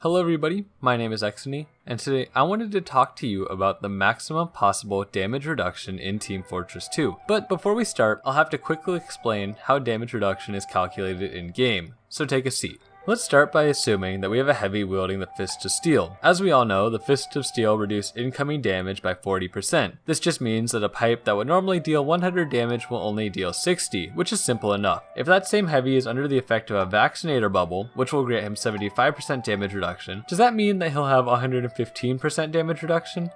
Hello everybody, my name is Exony, and today I wanted to talk to you about the maximum possible damage reduction in Team Fortress 2. But before we start, I'll have to quickly explain how damage reduction is calculated in game, so take a seat. Let's start by assuming that we have a heavy wielding the Fist of Steel. As we all know, the Fist of Steel reduce incoming damage by 40%. This just means that a pipe that would normally deal 100 damage will only deal 60, which is simple enough. If that same heavy is under the effect of a Vaccinator Bubble, which will grant him 75% damage reduction, does that mean that he'll have 115% damage reduction?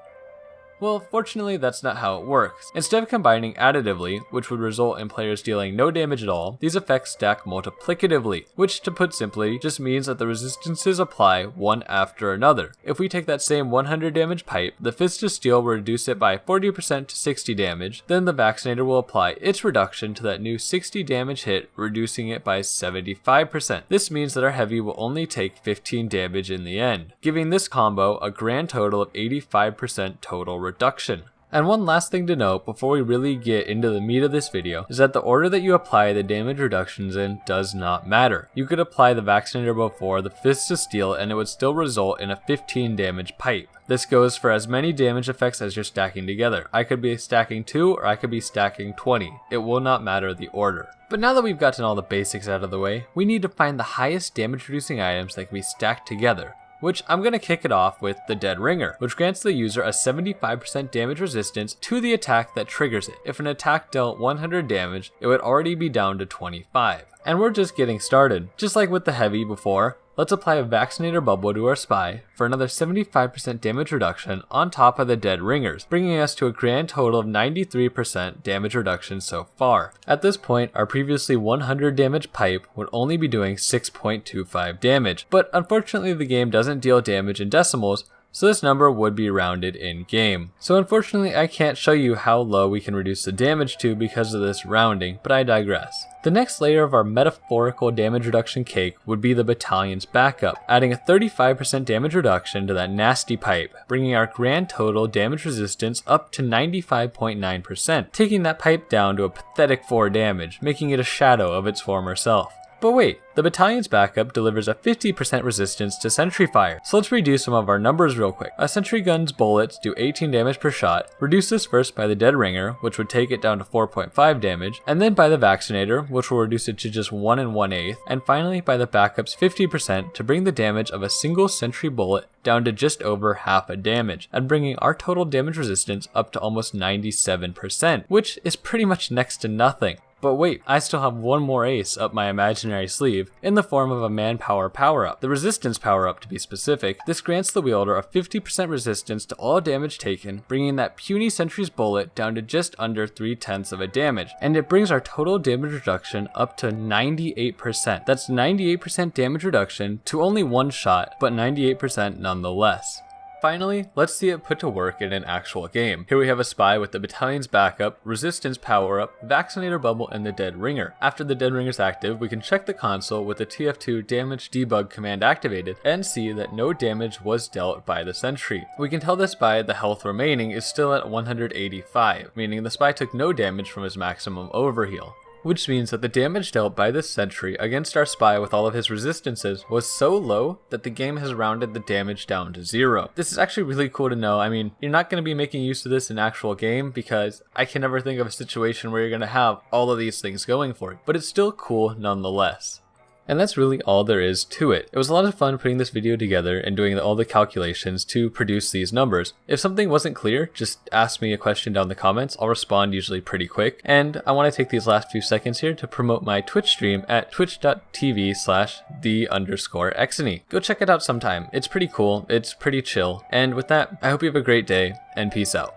Well, fortunately that's not how it works. Instead of combining additively, which would result in players dealing no damage at all, these effects stack multiplicatively, which to put simply, just means that the resistances apply one after another. If we take that same 100 damage pipe, the Fist of Steel will reduce it by 40% to 60 damage, then the Vaccinator will apply its reduction to that new 60 damage hit, reducing it by 75%. This means that our heavy will only take 15 damage in the end, giving this combo a grand total of 85% total reduction. And one last thing to note before we really get into the meat of this video is that the order that you apply the damage reductions in does not matter. You could apply the Vaccinator before the Fist of Steel and it would still result in a 15 damage pipe. This goes for as many damage effects as you're stacking together. I could be stacking 2 or I could be stacking 20. It will not matter the order. But now that we've gotten all the basics out of the way, we need to find the highest damage reducing items that can be stacked together, which I'm going to kick it off with the Dead Ringer, which grants the user a 75% damage resistance to the attack that triggers it. If an attack dealt 100 damage, it would already be down to 25. And we're just getting started. Just like with the Heavy before, let's apply a Vaccinator Bubble to our Spy for another 75% damage reduction on top of the Dead Ringers, bringing us to a grand total of 93% damage reduction so far. At this point, our previously 100 damage pipe would only be doing 6.25 damage, but unfortunately the game doesn't deal damage in decimals, so this number would be rounded in game. So unfortunately I can't show you how low we can reduce the damage to because of this rounding, but I digress. The next layer of our metaphorical damage reduction cake would be the Battalion's Backup, adding a 35% damage reduction to that nasty pipe, bringing our grand total damage resistance up to 95.9%, taking that pipe down to a pathetic 4 damage, making it a shadow of its former self. But wait, the Battalion's Backup delivers a 50% resistance to sentry fire, so let's redo some of our numbers real quick. A sentry gun's bullets do 18 damage per shot, reduce this first by the Dead Ringer, which would take it down to 4.5 damage, and then by the Vaccinator, which will reduce it to just 1 1/8, and finally by the Backup's 50% to bring the damage of a single sentry bullet down to just over half a damage, and bringing our total damage resistance up to almost 97%, which is pretty much next to nothing. But wait, I still have one more ace up my imaginary sleeve in the form of a manpower power-up. The resistance power-up to be specific, this grants the wielder a 50% resistance to all damage taken, bringing that puny sentry's bullet down to just under 3/10 of a damage, and it brings our total damage reduction up to 98%. That's 98% damage reduction to only one shot, but 98% nonetheless. Finally, let's see it put to work in an actual game. Here we have a Spy with the Battalion's Backup, Resistance Power-Up, Vaccinator Bubble, and the Dead Ringer. After the Dead Ringer is active, we can check the console with the TF2 damage debug command activated and see that no damage was dealt by the sentry. We can tell the Spy the health remaining is still at 185, meaning the Spy took no damage from his maximum overheal, which means that the damage dealt by this sentry against our Spy with all of his resistances was so low that the game has rounded the damage down to 0. This is actually really cool to know. I mean, you're not going to be making use of this in actual game because I can never think of a situation where you're going to have all of these things going for you, but it's still cool nonetheless. And that's really all there is to it. It was a lot of fun putting this video together and doing all the calculations to produce these numbers. If something wasn't clear, just ask me a question down in the comments. I'll respond usually pretty quick. And I want to take these last few seconds here to promote my Twitch stream at twitch.tv/the_Exony. Go check it out sometime. It's pretty cool. It's pretty chill. And with that, I hope you have a great day and peace out.